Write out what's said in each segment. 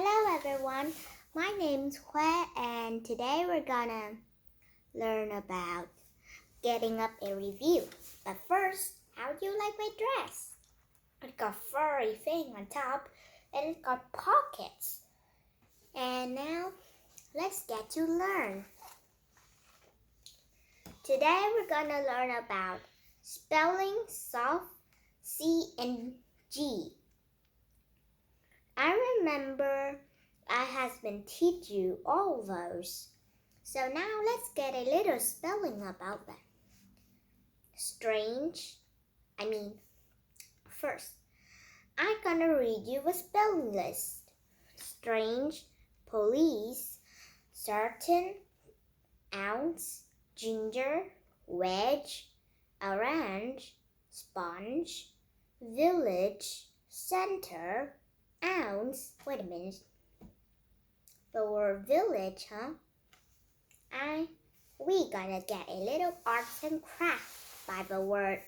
Hello everyone, my name's Hue and today we're gonna learn about getting up a review. But first, how do you like my dress? It got furry thing on top and it got pockets. And now, let's get to learn. Today we're gonna learn about spelling soft C and G. I remember I has been teach you all those. So now let's get a little spelling about them. First, I'm gonna read you a spelling list. Strange, police, certain, ounce, ginger, wedge, orange, sponge, village, center, ounce. Wait a minute. The word village, huh? We gonna get a little arts and crafts by the word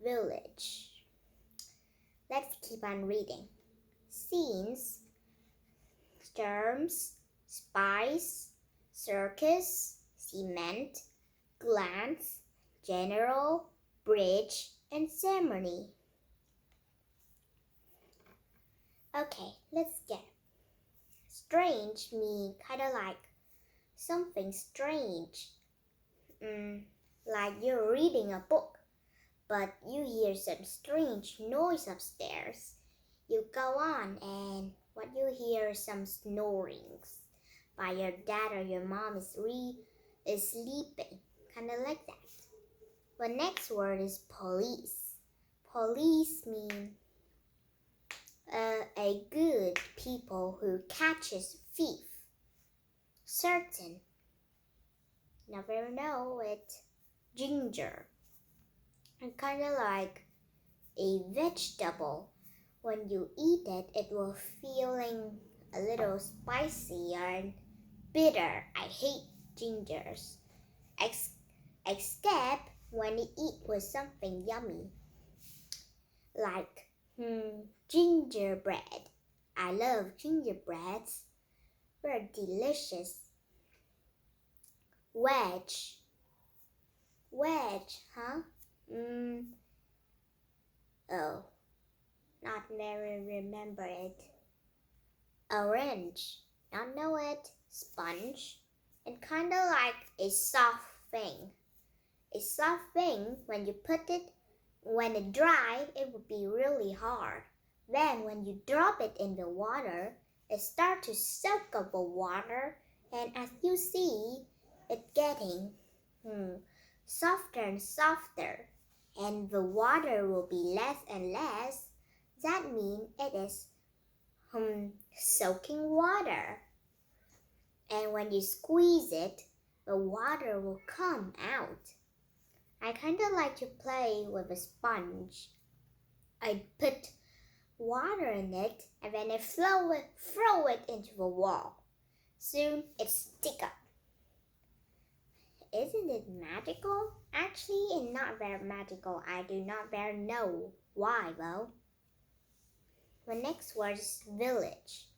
village. Let's keep on reading. Scenes, germs, spice, circus, cement, glance, general, bridge, and ceremony. Okay, let's get strange mean kinda like something strange. Like you're reading a book, but you hear some strange noise upstairs. You go on and what you hear is some snorings by your dad or your mom is sleeping, kinda like that. The next word is police. Police mean a good people who catches thief. Certain. Never know it. Ginger. And kind of like a vegetable. When you eat it, it will feeling a little spicy and bitter. I hate gingers. Except when you eat with something yummy. Like gingerbread. I love gingerbreads. They're delicious. Wedge, huh? Oh, not very remember it. Orange, not know it. Sponge, and kinda like a soft thing. A soft thing, when you put it, when it dry, it would be really hard. Then when you drop it in the water, it starts to soak up the water, and as you see, it's getting softer and softer, and the water will be less and less. That means it is soaking water. And when you squeeze it, the water will come out. I kind of like to play with a sponge. I put water in it and then I throw it into the wall. Soon it stick up. Isn't it magical? Actually, it's not very magical. I do not very know why though. The next word is village.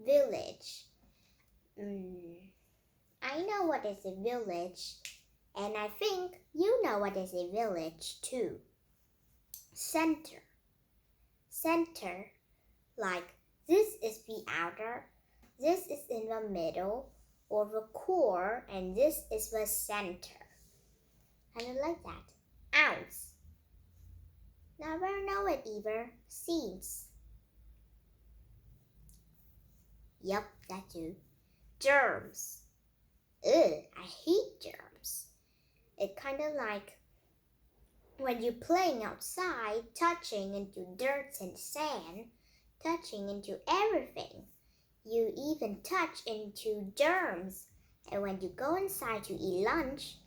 Village. I know what is a village, and I think you know what is a village too. Center. Center, like this is the outer, this is in the middle, or the core, and this is the center. Kind of like that. Ounce. Never know it either. Seeds. Yep, that too. Germs. Ugh, I hate germs. It kind of like when you're playing outside, touching into dirt and sand, touching into everything. You even touch into germs. And when you go inside to eat lunch,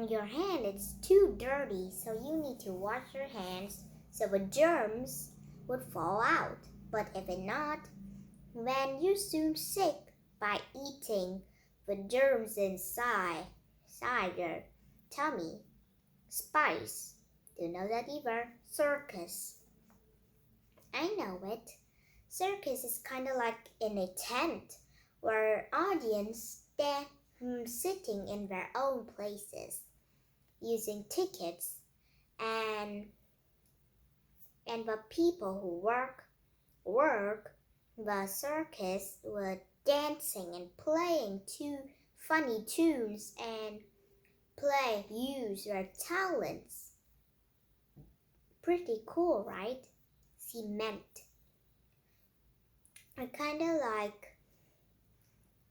your hand is too dirty, so you need to wash your hands so the germs would fall out. But if it not, then you're soon sick by eating the germs inside your tummy. Spice. Do you know that either? Circus. I know it. Circus is kind of like in a tent where audience stand sitting in their own places using tickets and the people who work the circus were dancing and playing two funny tunes and use their talents. Pretty cool, right? Cement. I kind of like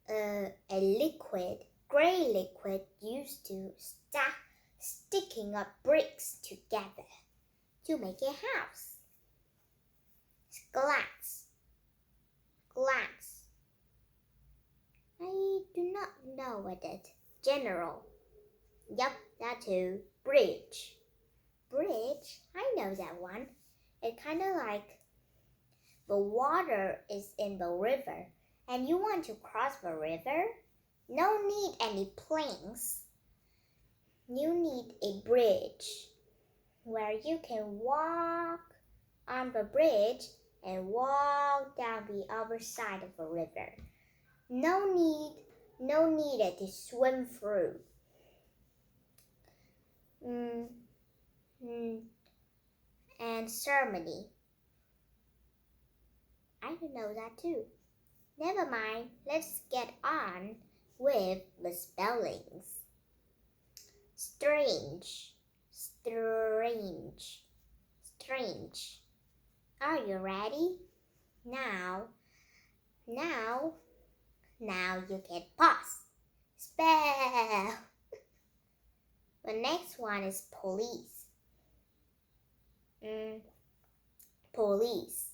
a liquid, gray liquid used to sticking up bricks together to make a house. Glass. I do not know what it. General. Yup, that too. Bridge. I know that one. It kind of like the water is in the river and you want to cross the river. No need any planks. You need a bridge where you can walk on the bridge and walk down the other side of the river. No need to swim through. And ceremony. I don't know that too. Never mind, let's get on with the spellings. Strange. Are you ready? Now you can pause. Spell. The next one is police. Police.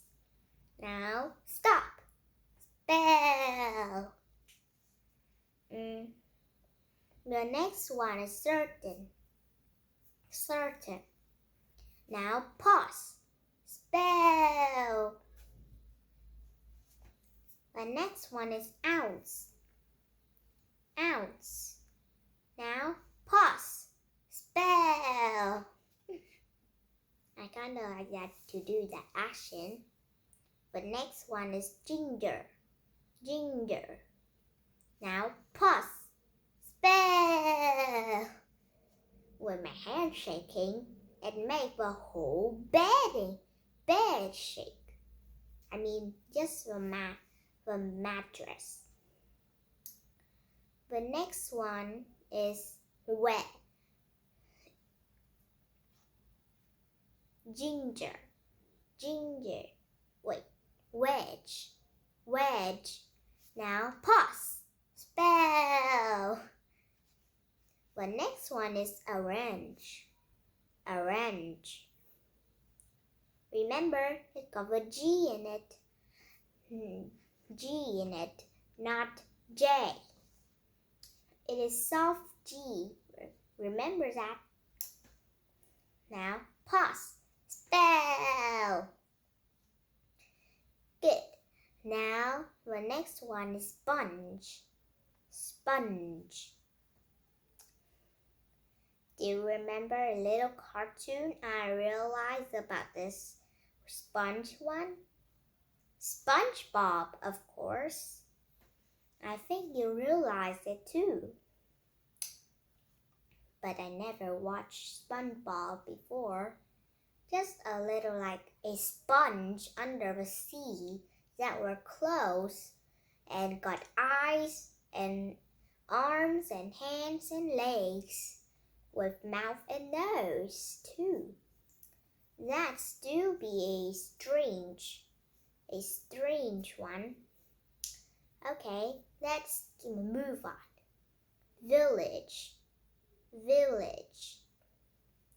Now stop. Spell. The next one is certain. Now pause. Spell. The next one is ounce. Now pause. Spell. I kind of like that to do that action. The next one is ginger. Now pause. Spell. With my hand shaking, it makes the whole bed shake. I mean, just the mattress. The next one is wet. Ginger. Wait, wedge. Now pause. Spell. The next one is orange. Remember, it got a G in it, not J. It is soft G. Remember that. Now pause. Spell. Good. Now the next one is sponge. Do you remember a little cartoon I realized about this sponge one? SpongeBob, of course. I think you realized it too. But I never watched SpongeBob before. Just a little like a sponge under the sea that were closed and got eyes and arms and hands and legs with mouth and nose too. That still be a strange one. Okay, let's move on. Village.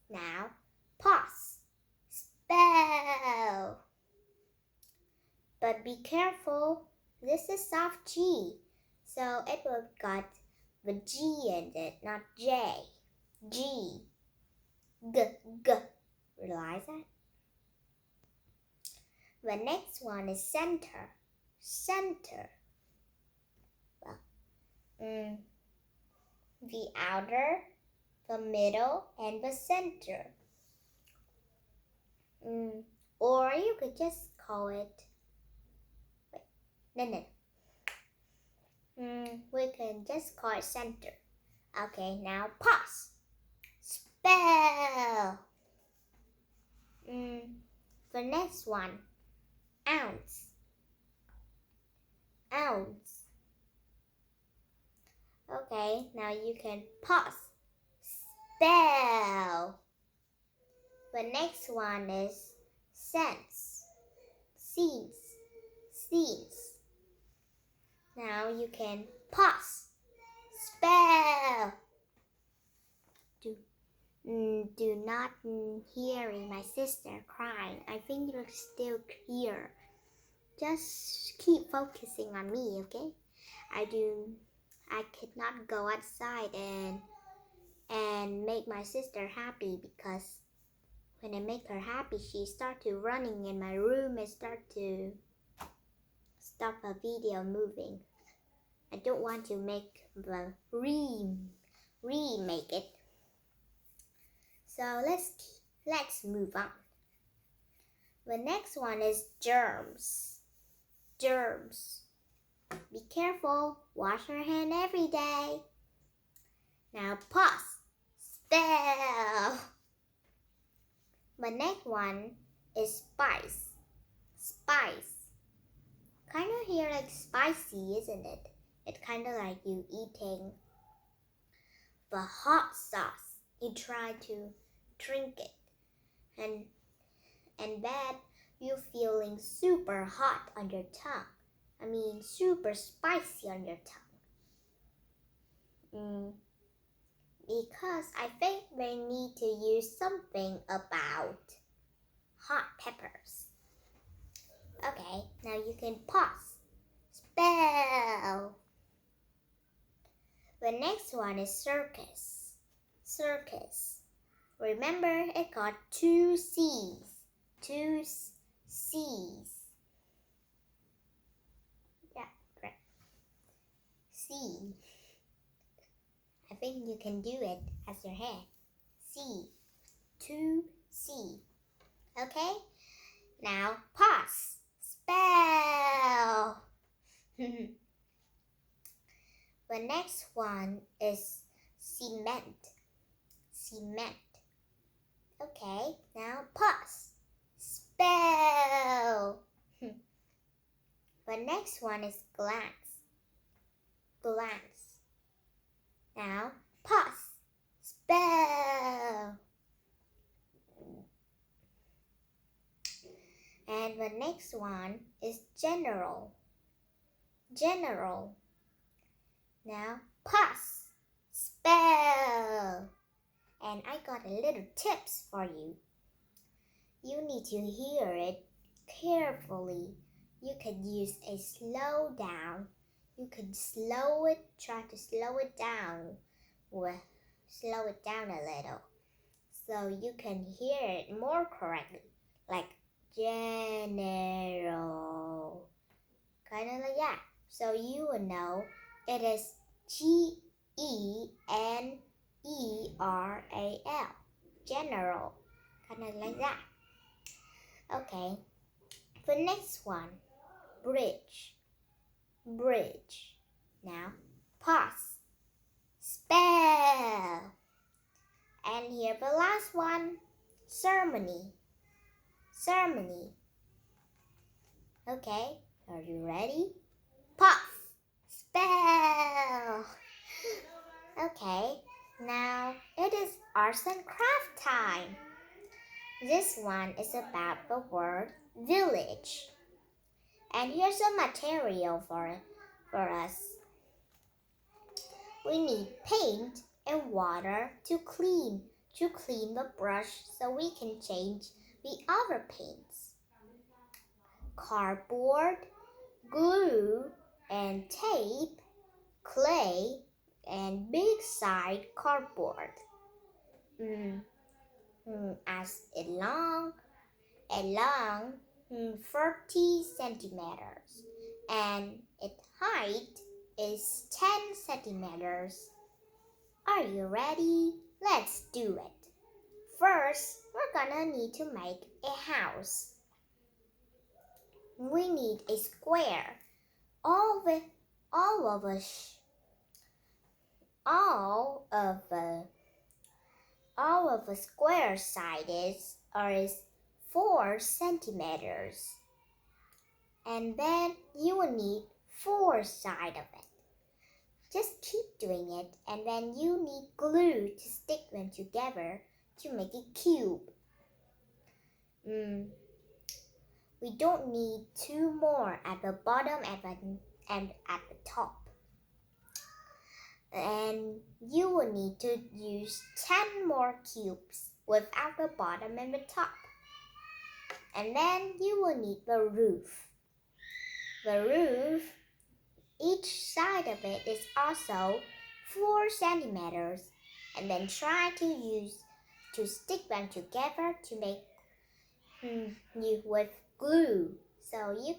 Now pause. Spell. But be careful, this is soft G, so it will got the G in it, not J. G. G. Realize that? The next one is center. Well, the outer, the middle, and the center. Or you could just call it No. We can just call it center. Okay, now pause. Spell. The next one, ounce. Ounce. Okay, now you can pause. Spell. The next one is cents. Cents. Cents. Now you can pause. Spell. Do not hear my sister crying. I think you're still here. Just keep focusing on me, okay? I could not go outside and make my sister happy, because when I make her happy, she start to running in my room and start to stop a video moving. I don't want to make the remake it. So let's move on. The next one is germs. Germs. Be careful. Wash your hand every day. Now pause. Spell. The next one is spice. Spice. Kind of here like spicy, isn't it? It's kind of like you eating the hot sauce. You try to drink it, and then you feeling super hot on your tongue. I mean, super spicy on your tongue. Because I think they need to use something about hot peppers. Okay, now you can pause. Spell. The next one is circus. Circus. Remember, it got 2 C's. 2 C's. Yeah, correct. C. I think you can do it as your hand. C. 2 C. Okay? Now pause. Spell. The next one is cement. Cement. Okay, now pause. Spell. The next one is glance. Glance. Now pause. Spell. And the next one is general. General. Now pause. Spell. And I got a little tips for you. You need to hear it carefully. You could use a slow down. You could try to slow it down a little, so you can hear it more correctly, like general, kind of like that. So you will know it is GENERAL, general, kind of like that. Okay, the next one, bridge. Bridge. Now pause. Spell. And here the last one, ceremony. Ceremony. Okay, are you ready? Pause. Spell. Okay, now it is arts and craft time. This one is about the word village. And here's some material for us. We need paint and water to clean the brush so we can change the other paints. Cardboard, glue and tape, clay, and big side cardboard. As a long 30 centimeters, and its height is 10 centimeters. Are you ready? Let's do it. First, we're gonna need to make a house. We need a square all the all of the all of the square sides is 4 centimeters, and then you will need 4 sides of it. Just keep doing it, and then you need glue to stick them together to make a cube. We don't need 2 more at the bottom and at the top. And you will need to use 10 more cubes without the bottom and the top. And then you will need the roof. The roof, each side of it is also 4 centimeters. And then try to stick them together to make with glue, so you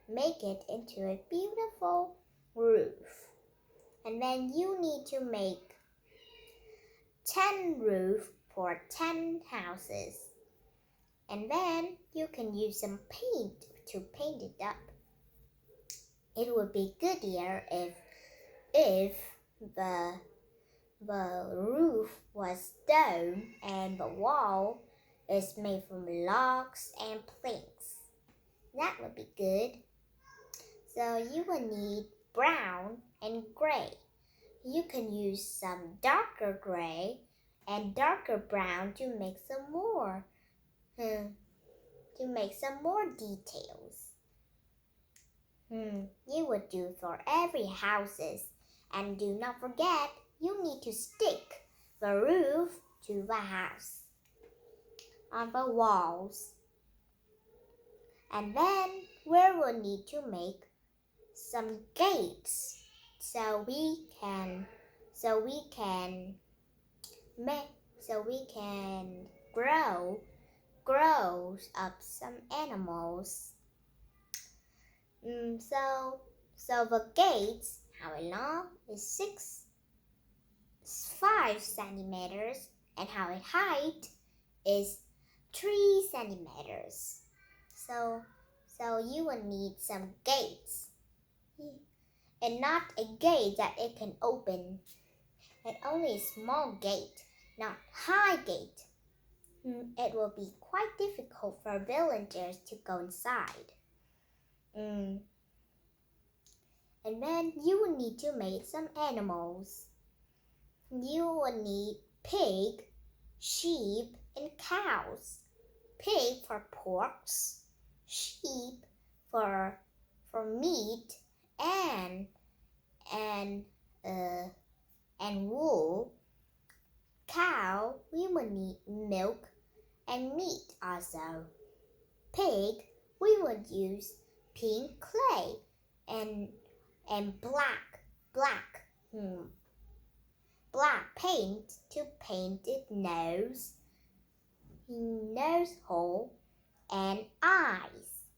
make it into a beautiful roof. And then you need to make 10 roofs for 10 houses. And then you can use some paint to paint it up. It would be good here if the roof was stone and the wall is made from logs and planks. That would be good. So you will need brown and gray. You can use some darker gray and darker brown to make some more details. You would do for every houses. And do not forget, you need to stick the roof to the house on the walls. And then we will need to make some gates so we can grow up some animals. So the gates, how long is 5 centimeters, and how it height is 3 centimeters. So you will need some gates, and not a gate that it can open, and only a small gate, not high gate. It will be quite difficult for villagers to go inside. And then you will need to make some animals. You will need pig, sheep, and cows. Pig for porks, sheep for meat and wool. Cow, we will need milk and meat also. Pig, we would use pink clay and black paint to paint its nose hole and eyes.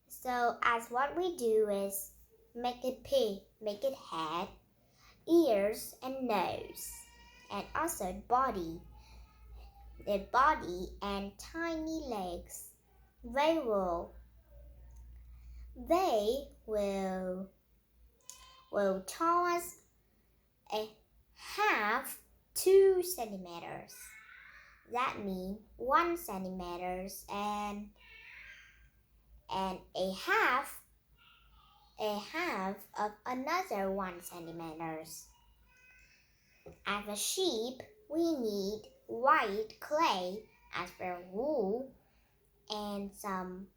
So as what we do is make it pig, make it head, ears and nose, and also body. The body and tiny legs. They will toss a half 2 centimeters. That means 1 centimeters and a half of another 1 centimeters. As a sheep, we need white clay as for wool and some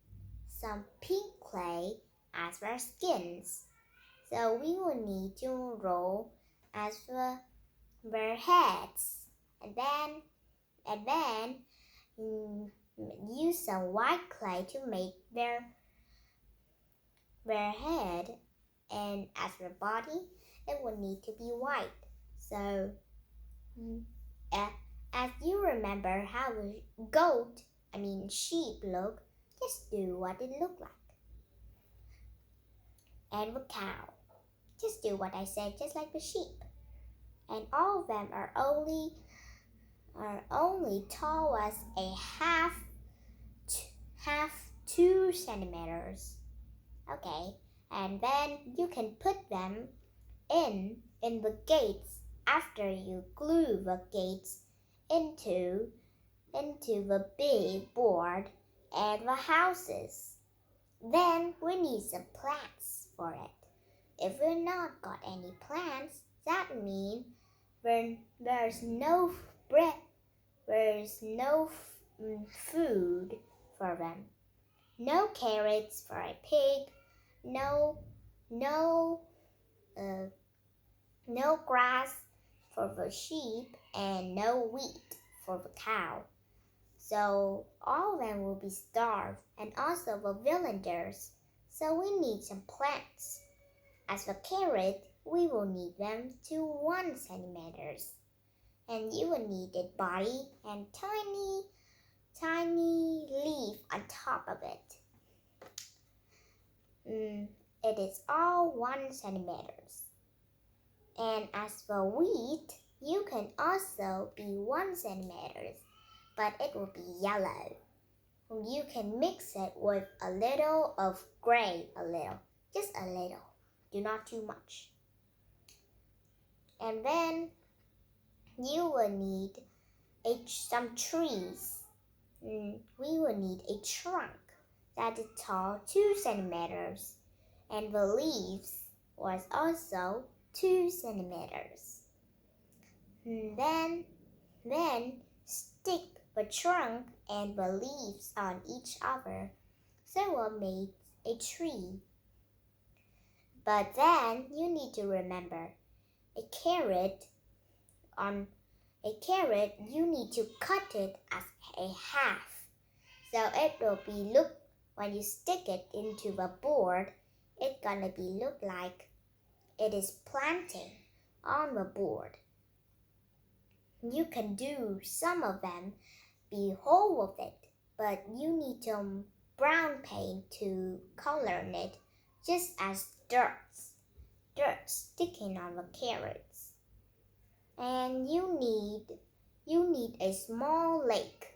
pink clay as for skins. So we will need to roll as for their heads, and then use some white clay to make their head, and as for body, it will need to be white. So as you remember how a sheep look, just do what it looked like. And the cow, just do what I said, just like the sheep. And all of them are only tall as a half 2 centimeters. Okay, and then you can put them in the gates after you glue the gates into the big board and the houses. Then we need some plants for it. If we're not got any plants, that means there's no bread, there's no food for them. No carrots for a pig, no grass for the sheep, and no wheat for the cow. So all of them will be starved, and also the villagers. So we need some plants. As for carrot, we will need them to 1 centimeters. And you will need a body and tiny leaf on top of it. It is all 1 centimeters. And as for wheat, you can also be 1 centimeters, but it will be yellow. You can mix it with a little of gray, just a little. Do not too much. And then you will need some trees. We will need a trunk that is tall 2 centimeters, and the leaves was also 2 centimeters. Then stick the trunk and the leaves on each other, so we'll make a tree. But then you need to remember, a carrot, you need to cut it as a half. So it will be when you stick it into the board, it's gonna be look like it is planting on the board. You can do some of them be whole with it, but you need some brown paint to color it, just as dirt sticking on the carrots. And you need a small lake.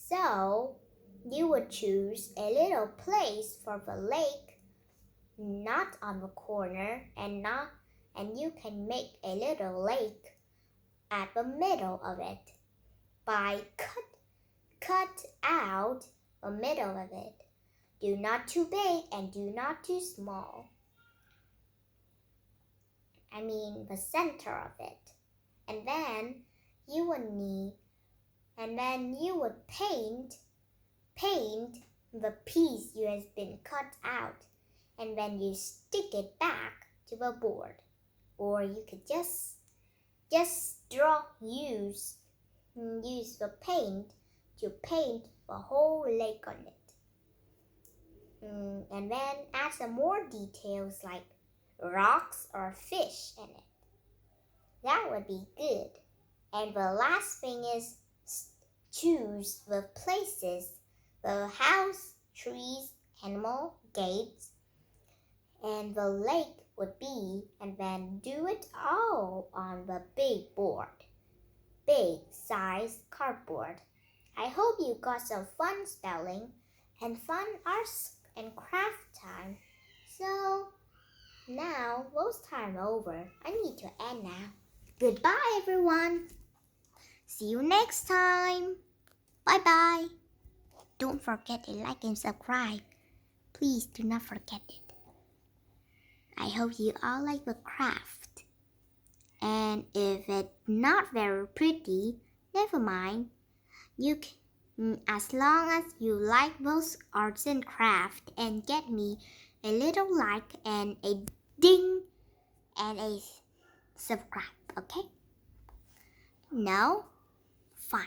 So you would choose a little place for the lake, not on the corner, and you can make a little lake at the middle of it by cut out the middle of it. Do not too big and do not too small. I mean the center of it. And then you would paint the piece you has been cut out, and then you stick it back to the board. Or you could just use the paint to paint the whole lake on it. And then add some more details like rocks or fish in it. That would be good. And the last thing is choose the places, the house, trees, animal, gates, and the lake would be, and then do it all on the big board, big size cardboard. I hope you got some fun spelling and fun arts and craft time. So now those time over. I need to end now. Goodbye everyone. See you next time. Bye bye. Don't forget to like and subscribe. Please do not forget it. I hope you all like the craft. And if it's not very pretty, never mind. You can, as long as you like those arts and craft and get me a little like and a ding and a subscribe, okay? No? Fine.